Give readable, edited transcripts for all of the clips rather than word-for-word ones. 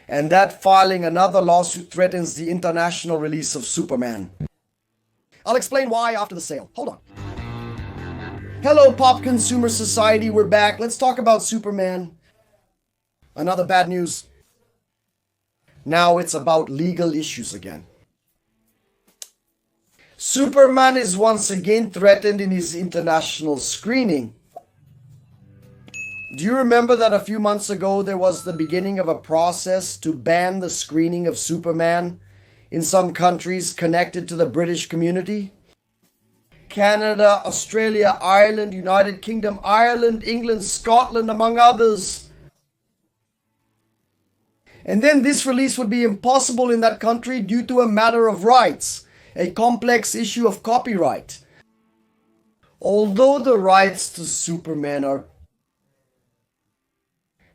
and that filing another lawsuit threatens the international release of Superman. I'll explain why after the sale. Hold on. Hello, Pop Consumer Society, we're back. Let's talk about Superman. Another bad news. Now it's about legal issues again. Superman is once again threatened in his international screening. Do you remember that a few months ago there was the beginning of a process to ban the screening of Superman in some countries connected to the British community? Canada, Australia, Ireland, United Kingdom, Ireland, England, Scotland, among others. And then this release would be impossible in that country due to a matter of rights, a complex issue of copyright. Although the rights to Superman are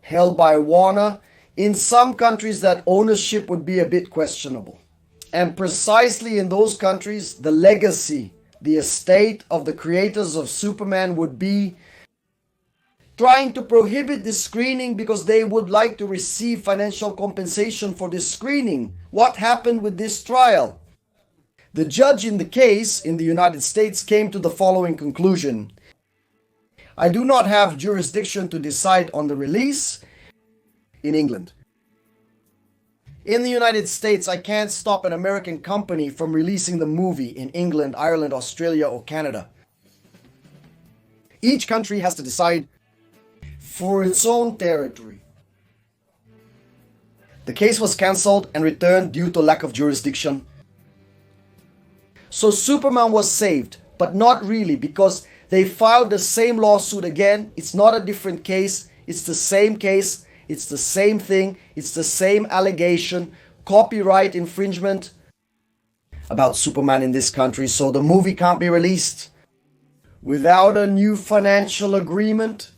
held by Warner, in some countries that ownership would be a bit questionable. And precisely in those countries, the legacy, the estate of the creators of Superman would be trying to prohibit this screening because they would like to receive financial compensation for this screening. What happened with this trial? The judge in the case in the United States came to the following conclusion. I do not have jurisdiction to decide on the release in England. In the United States, I can't stop an American company from releasing the movie in England, Ireland, Australia, or Canada. Each country has to decide for its own territory. The case was cancelled and returned due to lack of jurisdiction. So Superman was saved, but not really, because they filed the same lawsuit again. It's not a different case. It's the same case. It's the same thing. It's the same allegation. Copyright infringement about Superman in this country. So the movie can't be released without a new financial agreement.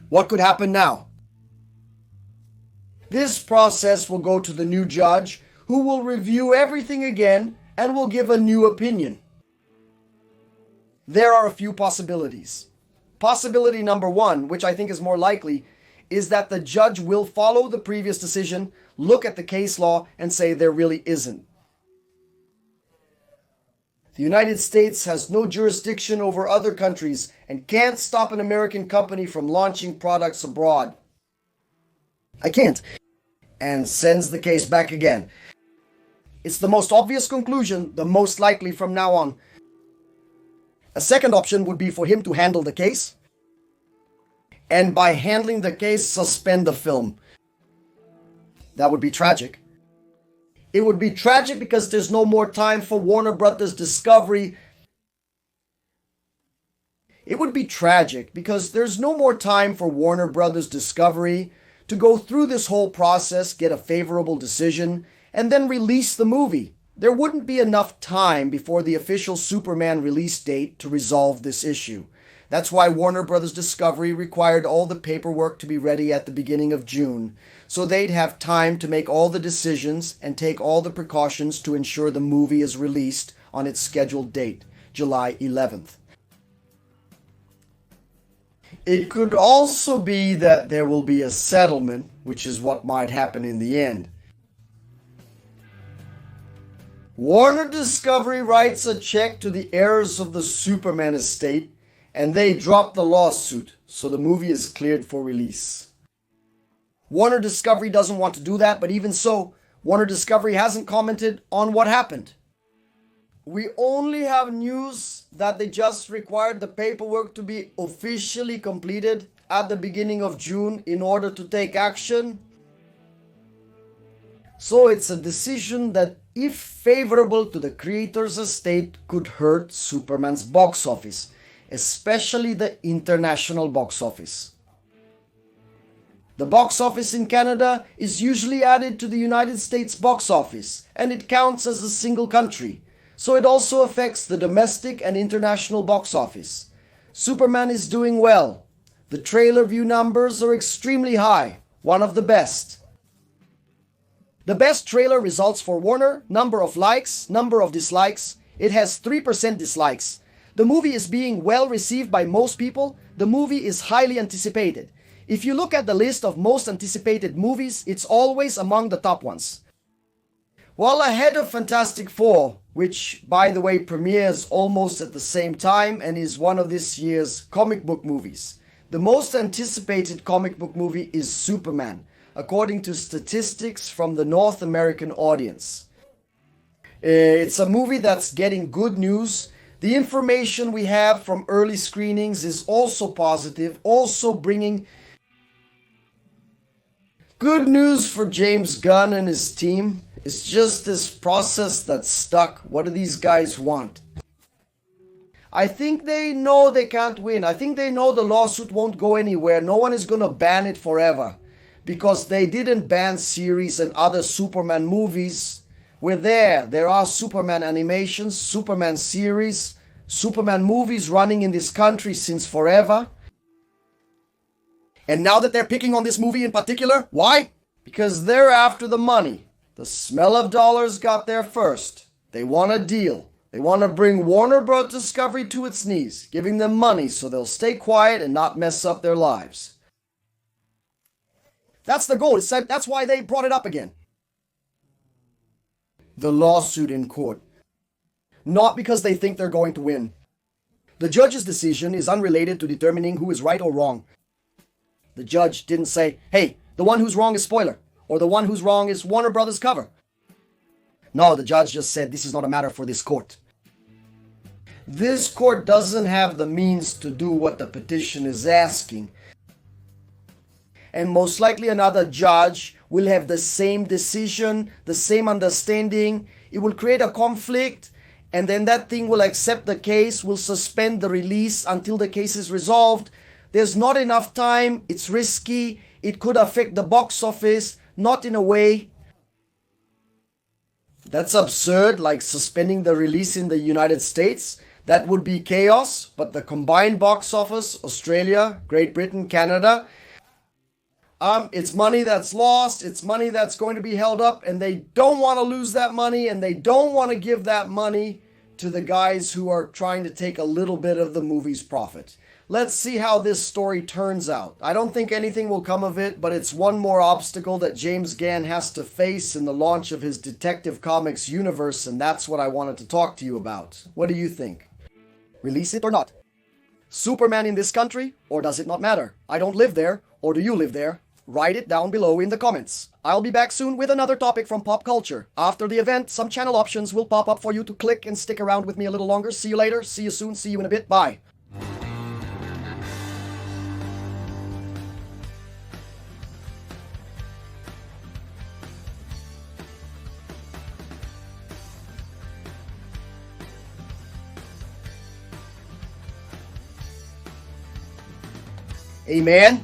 What could happen now? This process will go to the new judge, who will review everything again and will give a new opinion. There are a few possibilities. Possibility number one, which I think is more likely, is that the judge will follow the previous decision, look at the case law, and say there really isn't. The United States has no jurisdiction over other countries and can't stop an American company from launching products abroad. I can't. And sends the case back again. It's the most obvious conclusion, the most likely from now on. A second option would be for him to handle the case, and by handling the case, suspend the film. That would be tragic. It would be tragic because there's no more time for Warner Brothers Discovery. It would be tragic because there's no more time for Warner Brothers Discovery to go through this whole process, get a favorable decision, and then release the movie. There wouldn't be enough time before the official Superman release date to resolve this issue. That's why Warner Brothers Discovery required all the paperwork to be ready at the beginning of June, so they'd have time to make all the decisions and take all the precautions to ensure the movie is released on its scheduled date, July 11th. It could also be that there will be a settlement, which is what might happen in the end. Warner Discovery writes a check to the heirs of the Superman estate, and they drop the lawsuit, so the movie is cleared for release. Warner Discovery doesn't want to do that, but even so, Warner Discovery hasn't commented on what happened. We only have news that they just required the paperwork to be officially completed at the beginning of June in order to take action. So it's a decision that, if favorable to the creator's estate, could hurt Superman's box office, especially the international box office. The box office in Canada is usually added to the United States box office, and it counts as a single country, so it also affects the domestic and international box office. Superman is doing well. The trailer view numbers are extremely high, one of the best. The best trailer results for Warner: number of likes, number of dislikes. It has 3% dislikes. The movie is being well received by most people. The movie is highly anticipated. If you look at the list of most anticipated movies, it's always among the top ones. Well, ahead of Fantastic Four, which, by the way, premieres almost at the same time and is one of this year's comic book movies, the most anticipated comic book movie is Superman, according to statistics from the North American audience. It's a movie that's getting good news. The information we have from early screenings is also positive, also bringing good news for James Gunn and his team. It's just this process that's stuck. What do these guys want? I think they know they can't win. I think they know the lawsuit won't go anywhere. No one is going to ban it forever. Because they didn't ban series and other Superman movies. We're there. There are Superman animations, Superman series, Superman movies running in this country since forever. And now that they're picking on this movie in particular, why? Because they're after the money. The smell of dollars got there first. They want a deal. They want to bring Warner Bros. Discovery to its knees, giving them money so they'll stay quiet and not mess up their lives. That's the goal. That's why they brought it up again. The lawsuit in court. Not because they think they're going to win. The judge's decision is unrelated to determining who is right or wrong. The judge didn't say, hey, the one who's wrong is spoiler, or the one who's wrong is Warner Brothers cover. No, the judge just said this is not a matter for this court. This court doesn't have the means to do what the petition is asking. And most likely another judge will have the same decision, the same understanding. It will create a conflict, and then that thing will accept the case, will suspend the release until the case is resolved. There's not enough time. It's risky. It could affect the box office, not in a way that's absurd, like suspending the release in the United States. That would be chaos. But the combined box office, Australia, Great Britain, Canada, it's money that's lost. It's money that's going to be held up, and they don't want to lose that money, and they don't want to give that money to the guys who are trying to take a little bit of the movie's profit. Let's see how this story turns out. I don't think anything will come of it, but it's one more obstacle that James Gunn has to face in the launch of his Detective Comics universe, and that's what I wanted to talk to you about. What do you think? Release it or not? Superman in this country, or does it not matter? I don't live there, or do you live there? Write it down below in the comments. I'll be back soon with another topic from pop culture. After the event, some channel options will pop up for you to click and stick around with me a little longer. See you later. See you soon. See you in a bit. Bye. Amen.